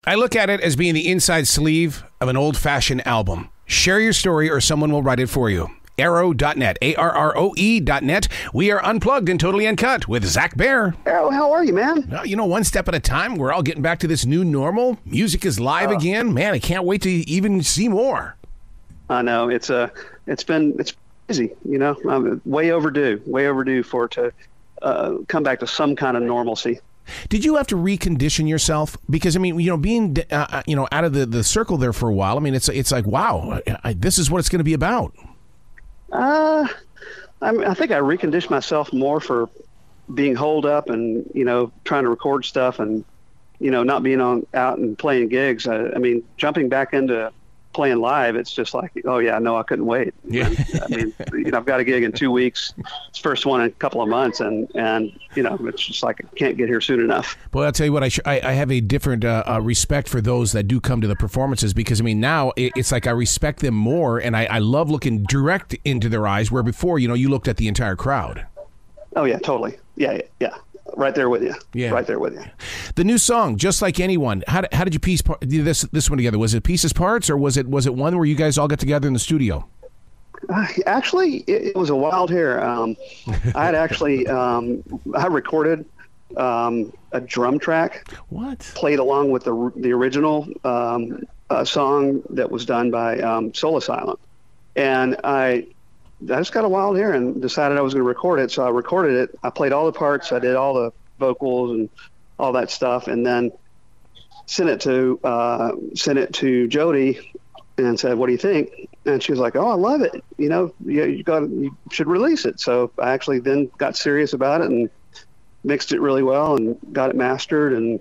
I look at it as being the inside sleeve of an old-fashioned album. Share your story or someone will write it for you. Arrow.net, ARROE.net. We are unplugged and totally uncut with Zach Bair. Arrow, how are you, man? Well, one step at a time. We're all getting back to this new normal. Music is live again. Man, I can't wait to even see more. I know. It's busy, way overdue for it to come back to some kind of normalcy. Did you have to recondition yourself? Because, being, out of the circle there for a while, it's like, wow, this is what it's going to be about. I think I reconditioned myself more for being holed up and, trying to record stuff and, not being out and playing gigs. Jumping back into playing live, it's just like, oh yeah, no, I couldn't wait. Yeah. I've got a gig in 2 weeks. It's first one in a couple of months, and it's just like I can't get here soon enough. Boy, I'll tell you what, I have a different respect for those that do come to the performances, because now it's like I respect them more, and I love looking direct into their eyes, where before, you looked at the entire crowd. Oh yeah, totally. Yeah. Right there with you. Yeah. Right there with you. The new song, Just Like Anyone. How did you piece this one together? Was it pieces parts, or was it one where you guys all got together in the studio? Actually, it was a wild hair. I had actually I recorded a drum track. What? Played along with the original song that was done by Soul Asylum, and I just got a wild hair and decided I was going to record it. So I recorded it. I played all the parts. I did all the vocals and all that stuff, and then sent it to Jody and said, "What do you think?" And she was like, "Oh, I love it. You should release it." So I actually then got serious about it and mixed it really well and got it mastered, and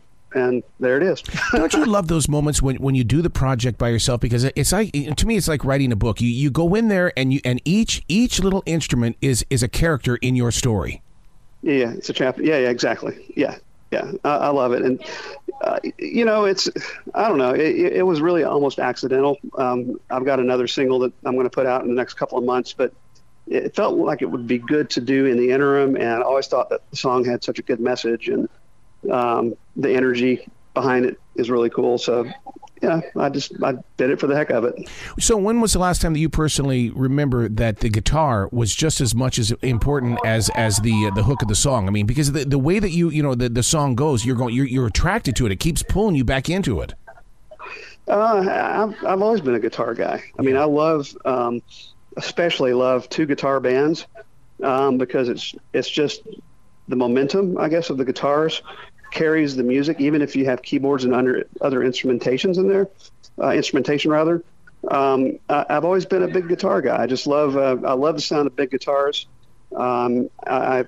there it is. Don't you love those moments when you do the project by yourself? Because it's like, to me, it's like writing a book. You go in there and each little instrument is a character in your story. Yeah, it's a chapter. Yeah, exactly. Yeah. I love it, and it's, I don't know. It was really almost accidental. I've got another single that I'm going to put out in the next couple of months, but it felt like it would be good to do in the interim, and I always thought that the song had such a good message, and the energy behind it is really cool. So yeah, I did it for the heck of it. So when was the last time that you personally remember that the guitar was just as much as important as the hook of the song? Because the way that the song goes, you're attracted to it. It keeps pulling you back into it. I've always been a guitar guy. I love, especially love two guitar bands, because it's just the momentum, I guess, of the guitars carries the music, even if you have keyboards and other instrumentation rather. I've always been a big guitar guy. I just love the sound of big guitars. I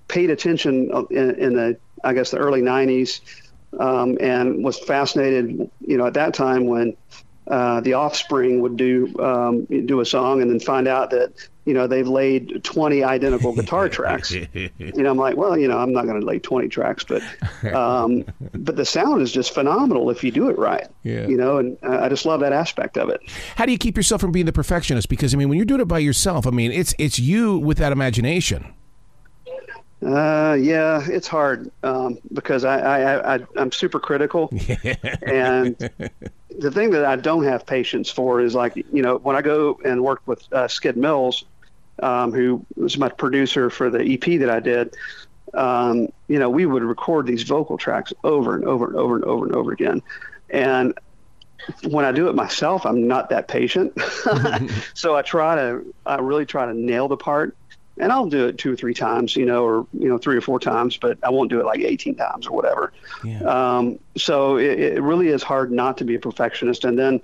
paid attention in the early 90s, and was fascinated, at that time when the Offspring would do a song and then find out that they've laid 20 identical guitar tracks. I'm like, well, I'm not going to lay 20 tracks, but the sound is just phenomenal if you do it right. Yeah. And I just love that aspect of it. How do you keep yourself from being the perfectionist? Because when you're doing it by yourself, it's you with that imagination. Yeah, it's hard because I'm super critical, and the thing that I don't have patience for is when I go and work with Skid Mills, who was my producer for the EP that I did, we would record these vocal tracks over and over and over and over and over again. And when I do it myself, I'm not that patient. So I really try to nail the part. And I'll do it 2 or 3 times, or 3 or 4 times, but I won't do it like 18 times or whatever. Yeah. So it really is hard not to be a perfectionist. And then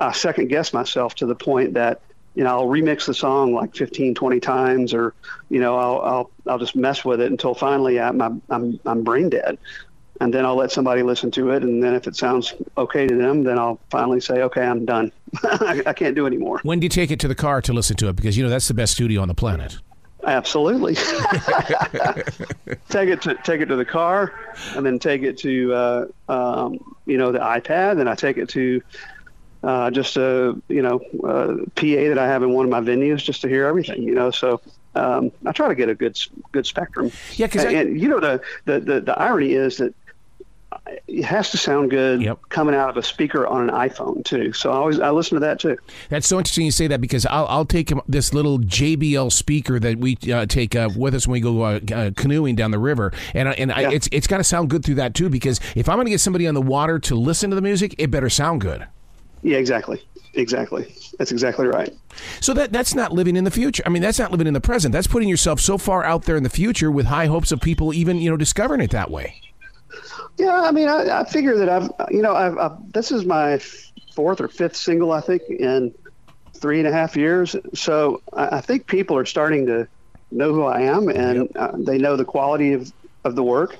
I second guess myself to the point that I'll remix the song like 15, 20 times, or I'll just mess with it until finally I'm brain dead. And then I'll let somebody listen to it, and then if it sounds okay to them, then I'll finally say, okay, I'm done. I can't do anymore. When do you take it to the car to listen to it? Because that's the best studio on the planet. Absolutely. Take it to the car, and then take it to the iPad, and I take it to just a PA that I have in one of my venues just to hear everything. So I try to get a good spectrum. Yeah, because the irony is that it has to sound good coming out of a speaker on an iPhone too. So I listen to that too. That's so interesting you say that, because I'll take this little JBL speaker that we take with us when we go canoeing down the river, and it's got to sound good through that too, because if I'm going to get somebody on the water to listen to the music, it better sound good. Yeah, exactly. That's exactly right. So that's not living in the future. I mean, that's not living in the present. That's putting yourself so far out there in the future with high hopes of people even discovering it that way. Yeah, I mean, I figure that I've this is my fourth or fifth single, I think, in 3.5 years. So I think people are starting to know who I am, and they know the quality of the work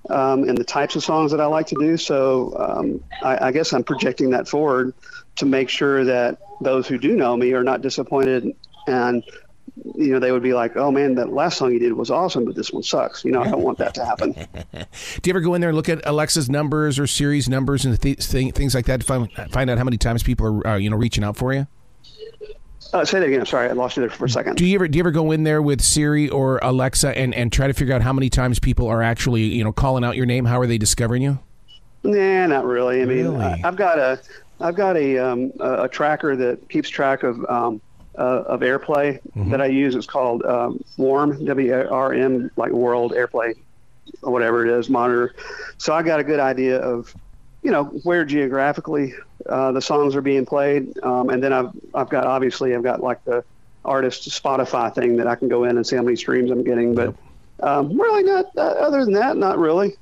and the types of songs that I like to do. So I guess I'm projecting that forward to make sure that those who do know me are not disappointed, and they would be like, oh man, that last song you did was awesome, but this one sucks. I don't want that to happen. Do you ever go in there and look at Alexa's numbers or Siri's numbers and things like that to find out how many times people are reaching out for you? Say that again. I'm sorry, I lost you there for a second. Do you ever go in there with Siri or Alexa and try to figure out how many times people are actually calling out your name? How are they discovering you? Nah, not really. I mean, really? I've got a tracker that keeps track of airplay that I use. It's called WARM, WARM, like World Airplay, or whatever it is, monitor. So I got a good idea of, where geographically the songs are being played. And then I've got like the artist Spotify thing that I can go in and see how many streams I'm getting. But really not, other than that, not really,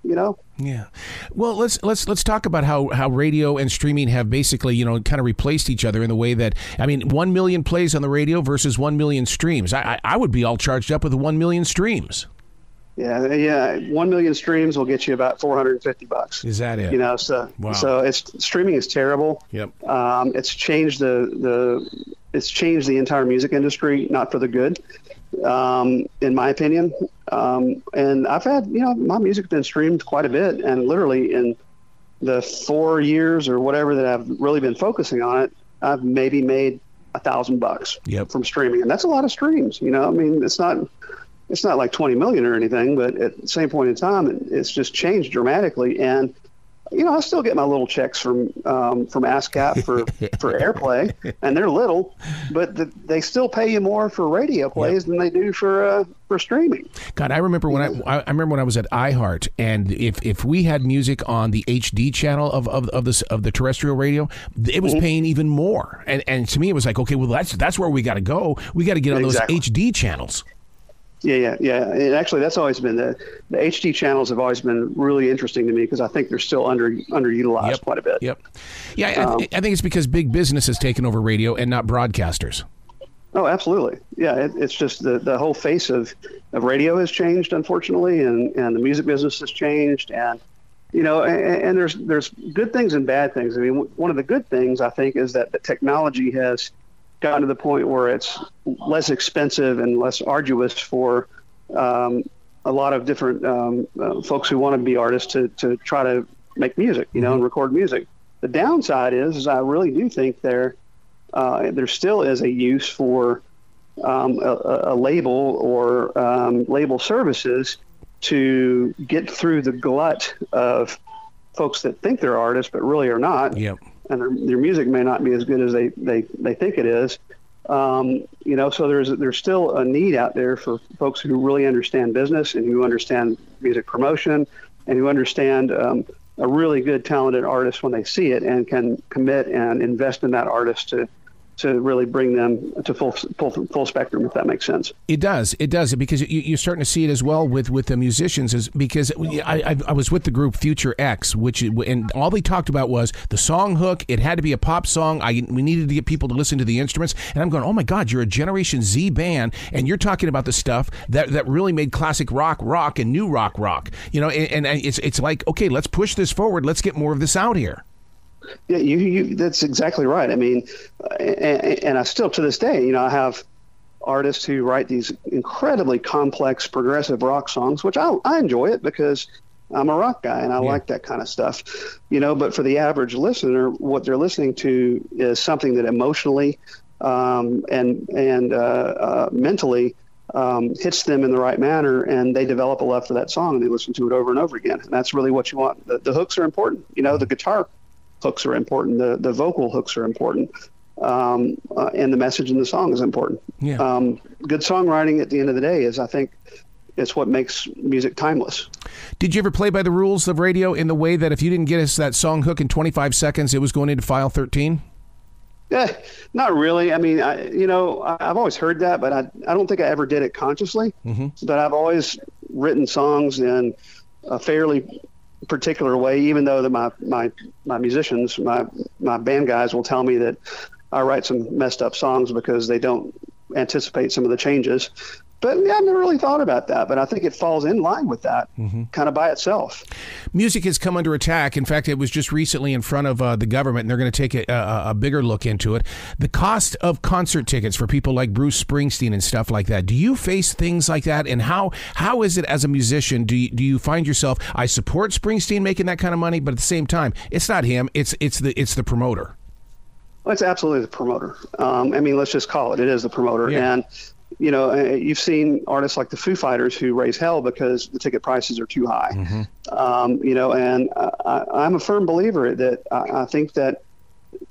Yeah. Well, let's talk about how radio and streaming have basically, kind of replaced each other in the way that, 1 million plays on the radio versus 1 million streams. I would be all charged up with 1 million streams. Yeah. 1 million streams will get you about $450. Is that it? So streaming is terrible. Yep. It's changed it's changed the entire music industry, not for the good. In my opinion. And I've had, my music's been streamed quite a bit, and literally in the 4 years or whatever that I've really been focusing on it, I've maybe made $1,000 from streaming. And that's a lot of streams, it's not like 20 million or anything, but at the same point in time, it's just changed dramatically. And I still get my little checks from ASCAP for airplay, and they're little, but they still pay you more for radio plays than they do for streaming. God, I remember when I remember when I was at iHeart, and if we had music on the HD channel of the terrestrial radio, it was paying even more. And to me, it was like, okay, well that's where we got to go. We got to get on those HD channels. Yeah. And actually, that's always been the HD channels have always been really interesting to me, because I think they're still underutilized quite a bit. Yep. Yeah, I think it's because big business has taken over radio and not broadcasters. Oh, absolutely. Yeah, it's just the whole face of radio has changed, unfortunately, and the music business has changed, and and there's good things and bad things. I mean, one of the good things I think is that the technology has gotten to the point where it's less expensive and less arduous for a lot of different folks who want to be artists to try to make music, and record music. The downside is I really do think there still is a use for a label or label services to get through the glut of folks that think they're artists but really are not. Yep. And their music may not be as good as they think it is. So there's still a need out there for folks who really understand business and who understand music promotion and who understand a really good, talented artist when they see it and can commit and invest in that artist to really bring them to full spectrum, if that makes sense. It does, because you're starting to see it as well with the musicians. Is because I was with the group Future X, and all they talked about was the song hook. It had to be a pop song. We needed to get people to listen to the instruments, and I'm going, oh my God, you're a Generation Z band, and you're talking about the stuff that really made classic rock and new rock. And it's like, okay, let's push this forward. Let's get more of this out here. Yeah, you that's exactly right. I mean, and I still to this day, I have artists who write these incredibly complex progressive rock songs, which I enjoy it because I'm a rock guy and I like that kind of stuff, but for the average listener, what they're listening to is something that emotionally and mentally hits them in the right manner, and they develop a love for that song, and they listen to it over and over again. And that's really what you want. The hooks are important. The guitar hooks are important. The vocal hooks are important. And the message in the song is important. Yeah. Good songwriting at the end of the day is, I think, it's what makes music timeless. Did you ever play by the rules of radio in the way that if you didn't get us that song hook in 25 seconds, it was going into file 13? Yeah, not really. I mean, I've always heard that, but I don't think I ever did it consciously. Mm-hmm. But I've always written songs in a fairly particular way, even though my musicians, my band guys will tell me that I write some messed up songs because they don't anticipate some of the changes. But yeah, I've never really thought about that. But I think it falls in line with that kind of by itself. Music has come under attack. In fact, it was just recently in front of the government, and they're going to take a bigger look into it. The cost of concert tickets for people like Bruce Springsteen and stuff like that. Do you face things like that? And how is it as a musician? Do you find yourself, I support Springsteen making that kind of money, but at the same time, it's not him. It's the promoter. Well, it's absolutely the promoter. I mean, let's just call it. It is the promoter. Yeah. And you've seen artists like the Foo Fighters who raise hell because the ticket prices are too high. Mm-hmm. And I'm a firm believer that I think that,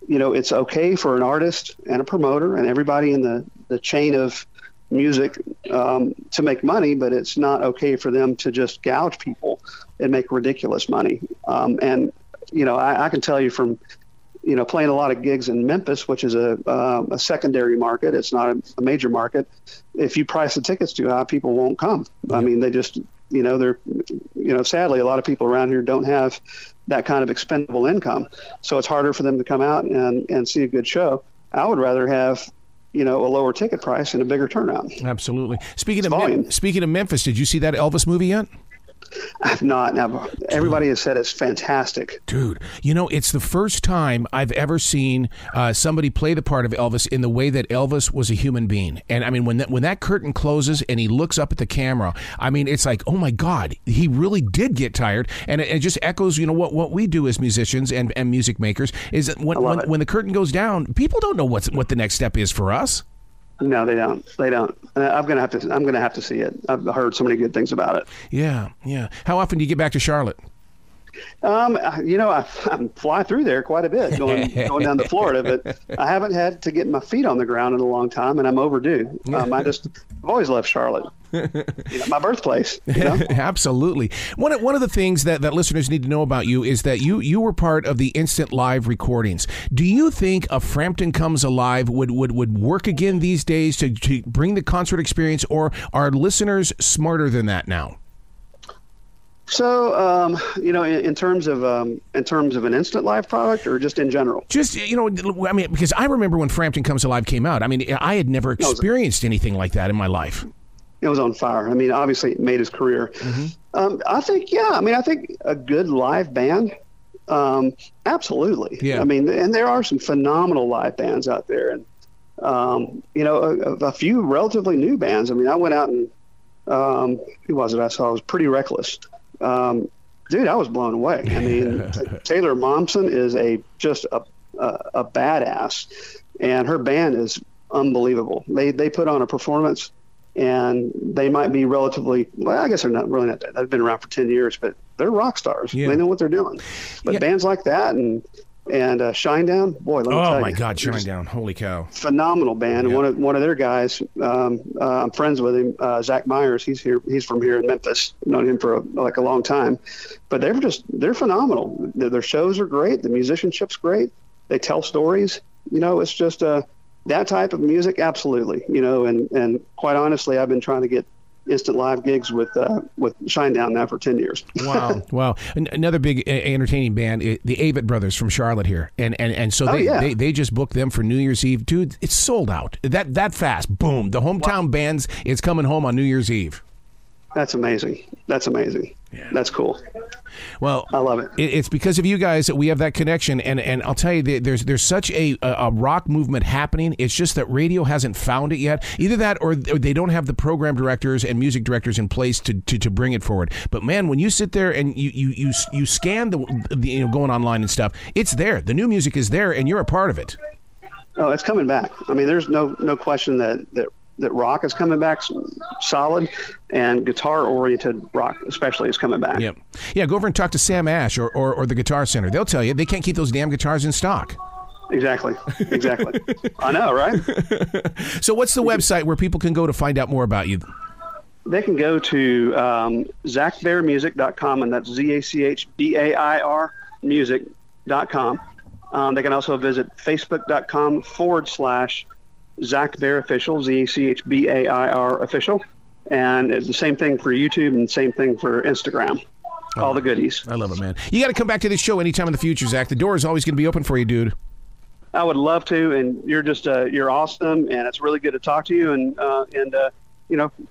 it's okay for an artist and a promoter and everybody in the chain of music to make money, but it's not okay for them to just gouge people and make ridiculous money. I can tell you from, playing a lot of gigs in Memphis, which is a secondary market. It's not a major market. If you price the tickets too high, people won't come. I mean, they just, sadly, a lot of people around here don't have that kind of expendable income. So it's harder for them to come out and see a good show. I would rather have, a lower ticket price and a bigger turnout. Absolutely. Speaking of Memphis, did you see that Elvis movie yet? I've not. Now, everybody has said it's fantastic. Dude, it's the first time I've ever seen somebody play the part of Elvis in the way that Elvis was a human being. And I mean, when that curtain closes and he looks up at the camera, I mean, it's like, oh my God, he really did get tired. And it just echoes, what we do as musicians and music makers is that when the curtain goes down, people don't know what the next step is for us. No, they don't. I'm gonna have to see it. I've heard so many good things about it. Yeah. How often do you get back to Charlotte? I fly through there quite a bit going down to Florida, but I haven't had to get my feet on the ground in a long time, and I'm overdue. I've always loved Charlotte. My birthplace. Absolutely. One of the things that listeners need to know about you is that you were part of the instant live recordings. Do you think a Frampton Comes Alive would work again these days to bring the concert experience, or are listeners smarter than that now? So, in terms of an instant live product, or just in general? Just, I mean, because I remember when Frampton Comes Alive came out. I mean, I had never experienced anything like that in my life. It was on fire. I mean, obviously it made his career. Mm-hmm. I think a good live band, absolutely. Yeah. I mean, and there are some phenomenal live bands out there, and a few relatively new bands. I mean, I went out and who was it I saw? It was Pretty Reckless. Dude, I was blown away. I mean, Taylor Momsen is just a badass, and her band is unbelievable. They put on a performance, and they might be relatively, well, I guess they're not really that. They've been around for 10 years, but they're rock stars. Yeah. They know what they're doing. But bands like that and Shinedown, boy, let me tell you. Oh my God, Shinedown! Holy cow! Phenomenal band. Yeah. One of their guys, I'm friends with him, Zach Bair. He's here. He's from here in Memphis. Known him for a long time. But they're phenomenal. Their shows are great. The musicianship's great. They tell stories. It's just that type of music, absolutely. And quite honestly, I've been trying to get instant live gigs with Shinedown now for 10 years. Wow. Another big entertaining band, the Avett Brothers from Charlotte here. And so they just booked them for New Year's Eve. Dude, it's sold out. That fast. Boom. The hometown bands is coming home on New Year's Eve. That's amazing. Yeah. That's cool. Well, I love it. It's because of you guys that we have that connection, and I'll tell you, there's such a rock movement happening. It's just that radio hasn't found it yet. Either that, or they don't have the program directors and music directors in place to bring it forward. But man, when you sit there and you scan the going online and stuff, it's there. The new music is there, and you're a part of it. Oh, it's coming back. I mean, there's no question that that rock is coming back solid, and guitar-oriented rock especially is coming back. Yep. Yeah, go over and talk to Sam Ash or the Guitar Center. They'll tell you they can't keep those damn guitars in stock. Exactly. I know, right? So what's the website where people can go to find out more about you? They can go to zachbairmusic.com, and that's ZACHBAIR music.com. They can also visit facebook.com/Zach Bair Official, ZACHBAIR Official. And it's the same thing for YouTube and the same thing for Instagram. All the goodies. I love it, man. You got to come back to this show anytime in the future, Zach. The door is always going to be open for you, dude. I would love to, and you're just you're awesome, and it's really good to talk to you and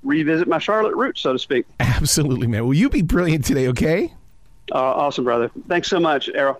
revisit my Charlotte roots, so to speak. Absolutely, man. Will you be brilliant today, okay? Awesome, brother. Thanks so much, Errol.